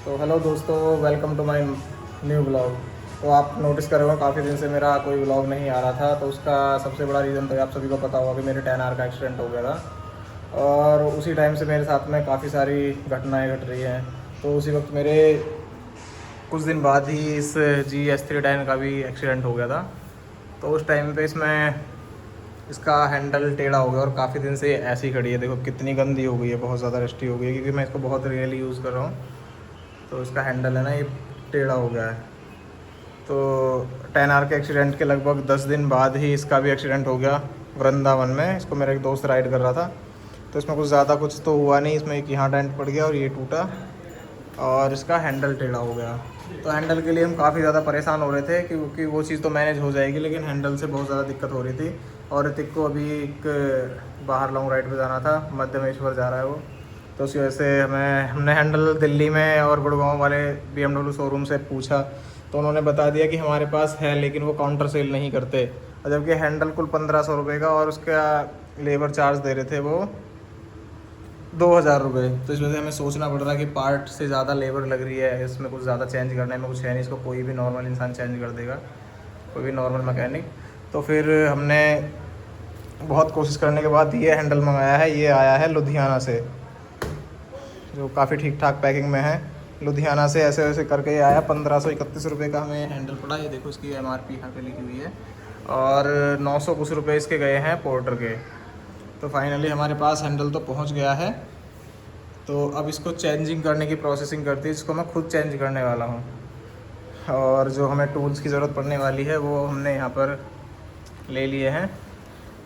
तो हेलो दोस्तों, welcome to my new blog. तो आप नोटिस कर रहे हो काफ़ी दिन से मेरा कोई ब्लॉग नहीं आ रहा था। तो उसका सबसे बड़ा रीज़न तो आप सभी को पता होगा कि मेरे 10R का एक्सीडेंट हो गया था और उसी टाइम से मेरे साथ में काफ़ी सारी घटनाएं घट रही हैं। तो उसी वक्त मेरे कुछ दिन बाद ही इस GS310 का भी एक्सीडेंट हो गया था। तो उस टाइम पे इसका हैंडल टेढ़ा हो गया और काफ़ी दिन से ऐसी खड़ी है। देखो कितनी गंदी हो गई है, बहुत ज़्यादा रस्टी हो गई है क्योंकि मैं इसको बहुत रियली यूज़ कर रहा हूँ। तो इसका हैंडल है ना, ये टेढ़ा हो गया है। तो 10R के एक्सीडेंट के लगभग 10 दिन बाद ही इसका भी एक्सीडेंट हो गया वृंदावन में। इसको मेरा एक दोस्त राइड कर रहा था, तो इसमें कुछ तो हुआ नहीं। इसमें एक यहाँ डेंट पड़ गया और ये टूटा और इसका हैंडल टेढ़ा हो गया। तो हैंडल के लिए हम काफ़ी ज़्यादा परेशान हो रहे थे क्योंकि वो चीज़ तो मैनेज हो जाएगी, लेकिन हैंडल से बहुत ज़्यादा दिक्कत हो रही थी। और ऋतिक को अभी एक बाहर लॉन्ग राइड पे जाना था, मध्यमेश्वर जा रहा है वो। तो उसी वजह से हमने हैंडल दिल्ली में और गुड़गांव वाले BMW शोरूम से पूछा, तो उन्होंने बता दिया कि हमारे पास है लेकिन वो काउंटर सेल नहीं करते। और जबकि हैंडल कुल 1500 रुपये का और उसका लेबर चार्ज दे रहे थे वो 2000 रुपये। तो इस वजह से हमें सोचना पड़ रहा है कि पार्ट से ज़्यादा लेबर लग रही है, इसमें कुछ ज़्यादा चेंज करने में कुछ है नहीं। इसको कोई भी नॉर्मल इंसान चेंज कर देगा, कोई भी नॉर्मल मैकेनिक। तो फिर हमने बहुत कोशिश करने के बाद ये हैंडल मंगाया है। ये आया है लुधियाना से, जो काफ़ी ठीक ठाक पैकिंग में है। लुधियाना से ऐसे वैसे करके ये आया। 1531 रुपये का हमें हैंडल पड़ा। ये देखो इसकी MRP यहाँ पे लिखी हुई है और 900 कुछ रुपये इसके गए हैं पोर्टर के। तो फाइनली हमारे पास हैंडल तो पहुँच गया है। तो अब इसको चेंजिंग करने की प्रोसेसिंग करती है, इसको मैं खुद चेंज करने वाला हूँ। और जो हमें टूल्स की ज़रूरत पड़ने वाली है वो हमने यहाँ पर ले लिए हैं।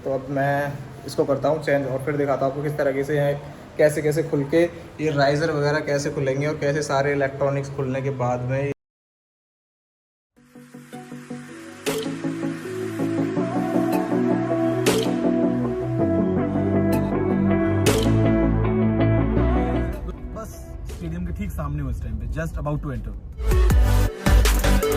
तो अब मैं इसको करता हूँ चेंज और फिर दिखाता हूँ आपको किस तरीके से है, कैसे कैसे खुल के ये राइज़र वगैरह कैसे खुलेंगे और कैसे सारे इलेक्ट्रॉनिक्स खुलने के बाद में बस स्टेडियम के ठीक सामने उस टाइम पे जस्ट अबाउट टू एंटर।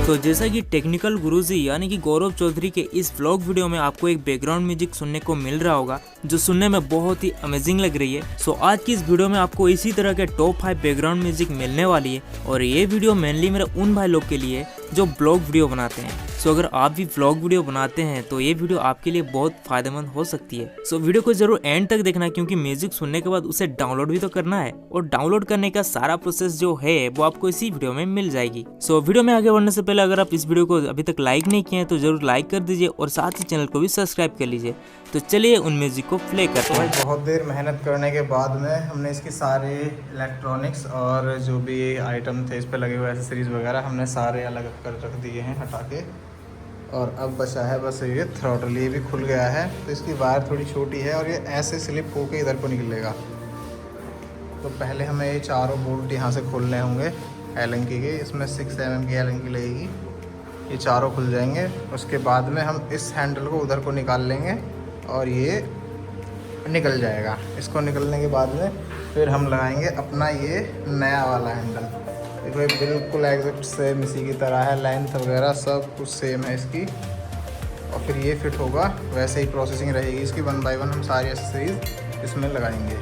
तो जैसा कि टेक्निकल गुरुजी यानी कि गौरव चौधरी के इस व्लॉग वीडियो में आपको एक बैकग्राउंड म्यूजिक सुनने को मिल रहा होगा जो सुनने में बहुत ही अमेजिंग लग रही है। सो आज की इस वीडियो में आपको इसी तरह के टॉप 5 बैकग्राउंड म्यूजिक मिलने वाली है और ये वीडियो मेनली मेरे उन भाई लोग के लिए जो ब्लॉग वीडियो बनाते हैं। सो अगर आप भी व्लॉग वीडियो बनाते हैं तो ये वीडियो आपके लिए बहुत फायदेमंद हो सकती है। सो वीडियो को जरूर एंड तक देखना क्योंकि म्यूजिक सुनने के बाद उसे डाउनलोड भी तो करना है और डाउनलोड करने का सारा प्रोसेस जो है वो आपको इसी वीडियो में मिल जाएगी। सो वीडियो में आगे बढ़ने से पहले अगर आप इस वीडियो को अभी तक लाइक नहीं किए हैं तो जरूर लाइक कर दीजिए और साथ ही चैनल को भी सब्सक्राइब कर लीजिए। तो चलिए उन म्यूजिक को प्ले करते हैं। बहुत देर मेहनत करने के बाद में हमने इसके सारे इलेक्ट्रॉनिक्स और जो भी आइटम थे इस पे लगे हुए एक्सेसरीज वगैरह हमने सारे अलग कर रख दिए हैं हटा के। और अब बचा है बस ये थ्रॉटल, ये भी खुल गया है। तो इसकी वायर थोड़ी छोटी है और ये ऐसे स्लिप होके इधर को निकलेगा। तो पहले हमें ये चारों बोल्ट यहाँ से खोलने होंगे एलंकी के। इसमें 6 mm की एलंकी लगेगी, ये चारों खुल जाएंगे। उसके बाद में हम इस हैंडल को उधर को निकाल लेंगे और ये निकल जाएगा। इसको निकलने के बाद में फिर हम लगाएंगे अपना ये नया वाला हैंडल। देखो ये बिल्कुल एग्जैक्ट सेम इसी की तरह है, लेंथ वगैरह सब कुछ सेम है इसकी। और फिर ये फिट होगा, वैसे ही प्रोसेसिंग रहेगी इसकी। 1 by 1 हम सारी एक्सेसरीज इसमें लगाएंगे।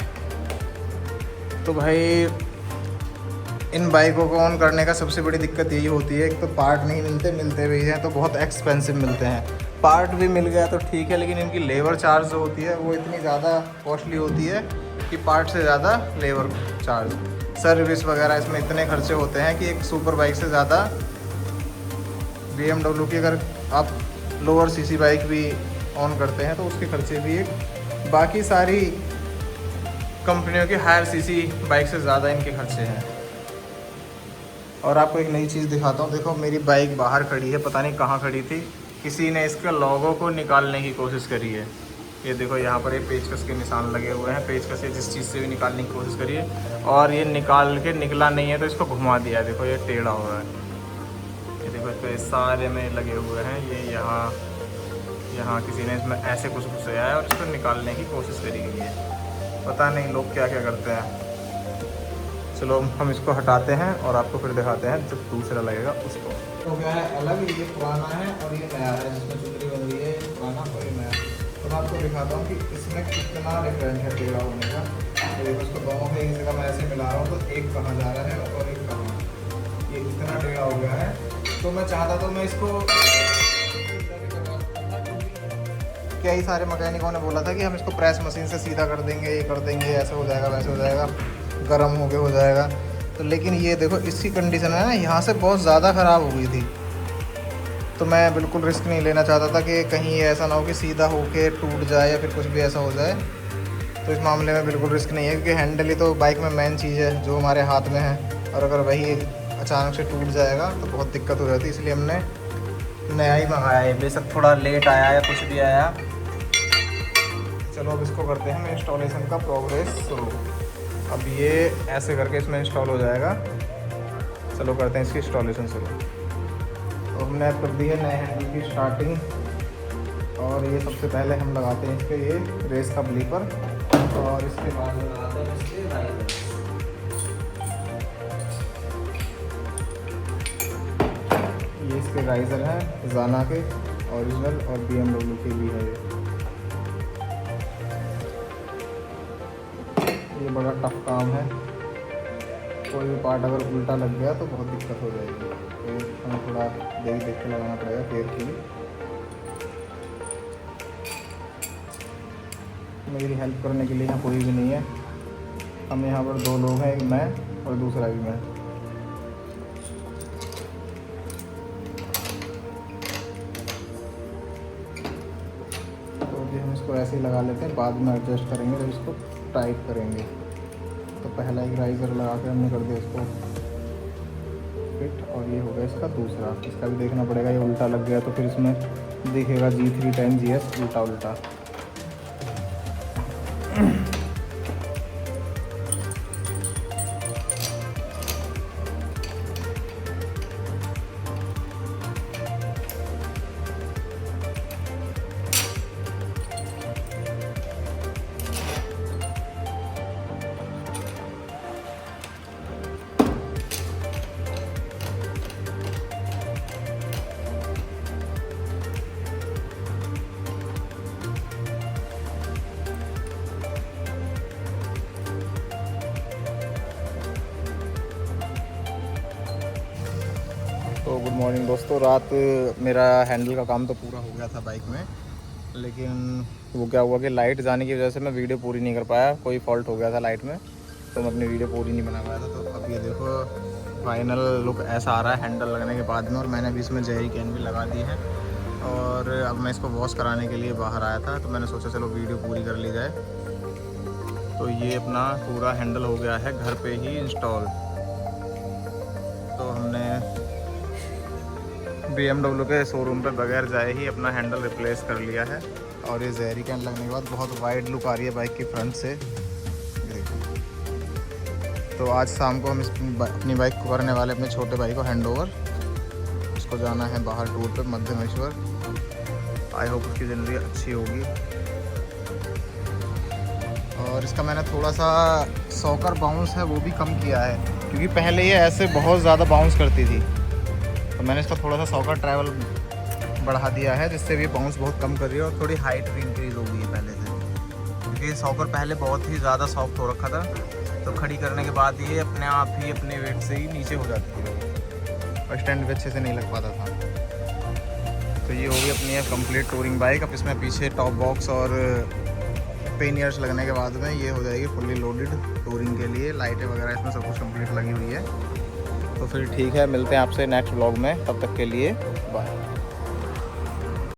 तो भाई इन बाइकों को ऑन करने का सबसे बड़ी दिक्कत यही होती है, एक तो पार्ट नहीं मिलते भी हैं तो बहुत एक्सपेंसिव मिलते हैं। पार्ट भी मिल गया तो ठीक है, लेकिन इनकी लेबर चार्ज जो होती है वो इतनी ज़्यादा कॉस्टली होती है कि पार्ट से ज़्यादा लेबर चार्ज, सर्विस वगैरह इसमें इतने खर्चे होते हैं कि एक सुपर बाइक से ज़्यादा BMW की अगर आप लोअर सीसी बाइक भी ऑन करते हैं तो उसके खर्चे भी एक बाकी सारी कंपनियों की हायर सीसी बाइक से ज़्यादा इनके खर्चे हैं। और आपको एक नई चीज़ दिखाता हूँ। देखो मेरी बाइक बाहर खड़ी है, पता नहीं कहाँ खड़ी थी, किसी ने इसके लोगो को निकालने की कोशिश करी है। ये देखो यहाँ पर ये पेचकस के निशान लगे हुए हैं, पेचकस से जिस चीज़ से भी निकालने की कोशिश करिए और ये निकाल के निकला नहीं है तो इसको घुमा दिया। देखो ये टेढ़ा हो रहा है। ये देखो इस पर सारे में लगे हुए हैं। ये यहाँ किसी ने इसमें ऐसे कुछ घुसाया है और इसको निकालने की कोशिश करी गई है। पता नहीं लोग क्या क्या करते हैं। चलो हम इसको हटाते हैं और आपको फिर दिखाते हैं जब दूसरा लगेगा उसको। तो क्या है अलग, ये पुराना है और ये नया है, जिसमें चुंदरी बन रही है पुराना और ये नया। तो मैं आपको दिखाता हूँ कि इसमें कितना डिफरेंस है टेढ़ा होने का। तो देखो इसको दोनों को एक जगह मैं ऐसे मिला रहा हूँ तो एक कहाँ जा रहा है और एक कहाँ। हो गया है। तो मैं चाहता तो मैं इसको क्या ही सारे मैकेनिकों ने बोला था कि हम इसको प्रेस मशीन से सीधा कर देंगे, ये कर देंगे, ऐसे हो जाएगा, वैसे हो जाएगा, गर्म हो गया हो जाएगा। तो लेकिन ये देखो इसकी कंडीशन है ना, यहाँ से बहुत ज़्यादा ख़राब हो गई थी। तो मैं बिल्कुल रिस्क नहीं लेना चाहता था कि कहीं ऐसा ना हो कि सीधा होके टूट जाए या फिर कुछ भी ऐसा हो जाए। तो इस मामले में बिल्कुल रिस्क नहीं है, क्योंकि हैंडल ही तो बाइक में मेन चीज़ है जो हमारे हाथ में है, और अगर वही अचानक से टूट जाएगा तो बहुत दिक्कत हो जाती है। इसलिए हमने नया ही मंगाया है, बेशक थोड़ा लेट आया या कुछ भी आया। चलो अब इसको करते हैं इंस्टॉलेशन का प्रोग्रेस शुरू। अब ये ऐसे करके इसमें इंस्टॉल हो जाएगा। चलो करते हैं इसकी इंस्टॉलेशन शुरू। तो हमने अब कर दी है नए हैंडल की स्टार्टिंग, और ये सबसे पहले हम लगाते हैं इसके ये रेस का ब्लीपर, और इसके बाद लगाते हैं इसके राइजर। ये इसके राइजर हैं जाना के ओरिजिनल, और BMW के भी है ये बड़ा टफ काम है। कोई भी पार्ट अगर उल्टा लग गया तो बहुत दिक्कत हो जाएगी। तो हमें थोड़ा देख के लगाना पड़ेगा केयरफुली। मेरी हेल्प करने के लिए यहाँ कोई भी नहीं है। हम यहाँ पर 2 लोग हैं, एक मैं और दूसरा भी मैं। तो अभी हम इसको ऐसे ही लगा लेते हैं, बाद में एडजस्ट करेंगे जब इसको टाइट करेंगे। तो पहला एक राइजर लगा के हमने कर दिया इसको फिट, और ये हो गया इसका दूसरा। इसका भी देखना पड़ेगा, ये उल्टा लग गया तो फिर इसमें दिखेगा G3 10 GS उल्टा उल्टा। तो गुड मॉर्निंग दोस्तों। रात मेरा हैंडल का काम तो पूरा हो गया था बाइक में, लेकिन वो क्या हुआ कि लाइट जाने की वजह से मैं वीडियो पूरी नहीं कर पाया। कोई फॉल्ट हो गया था लाइट में, तो मैं अपनी वीडियो पूरी नहीं बना पाया था। तो अब ये देखो फाइनल लुक ऐसा आ रहा है हैंडल लगने के बाद में। और मैंने अभी इसमें जेरी कैन भी लगा दी है, और अब मैं इसको वॉश कराने के लिए बाहर आया था। तो मैंने सोचा चलो वीडियो पूरी कर ली जाए। तो ये अपना पूरा हैंडल हो गया है घर पे ही इंस्टॉल। तो हमने BMW के शोरूम पे बगैर जाए ही अपना हैंडल रिप्लेस कर लिया है। और ये जेरी कैन लगने के बाद बहुत वाइड लुक आ रही है बाइक की फ्रंट से, देखो। तो आज शाम को हम अपनी बाइक को करने वाले अपने छोटे भाई को हैंड ओवर। उसको जाना है बाहर टूर पे मध्यमेश्वर। आई होप उसकी ज़िंदगी अच्छी होगी। और इसका मैंने थोड़ा सा सॉकर बाउंस है वो भी कम किया है, क्योंकि पहले ये ऐसे बहुत ज़्यादा बाउंस करती थी। तो मैंने इसका थोड़ा सा सॉकर ट्रैवल बढ़ा दिया है, जिससे भी बाउंस बहुत कम कर रही है। और थोड़ी हाइट भी इंक्रीज़ हो गई है पहले से, क्योंकि सॉकर पहले बहुत ही ज़्यादा सॉफ्ट हो रखा था। तो खड़ी करने के बाद ये अपने आप ही अपने वेट से ही नीचे हो जाती थी, और स्टैंड भी अच्छे से नहीं लग पाता था। तो ये हो गई अपनी कंप्लीट टूरिंग बाइक। अब इसमें पीछे टॉप बॉक्स और पेनियर्स लगने के बाद में ये हो जाएगी फुल्ली लोडेड टूरिंग के लिए। लाइटें वगैरह इसमें सब कुछ कंप्लीट लगी हुई है। तो फिर ठीक है, मिलते हैं आपसे नेक्स्ट व्लॉग में। तब तक के लिए बाय।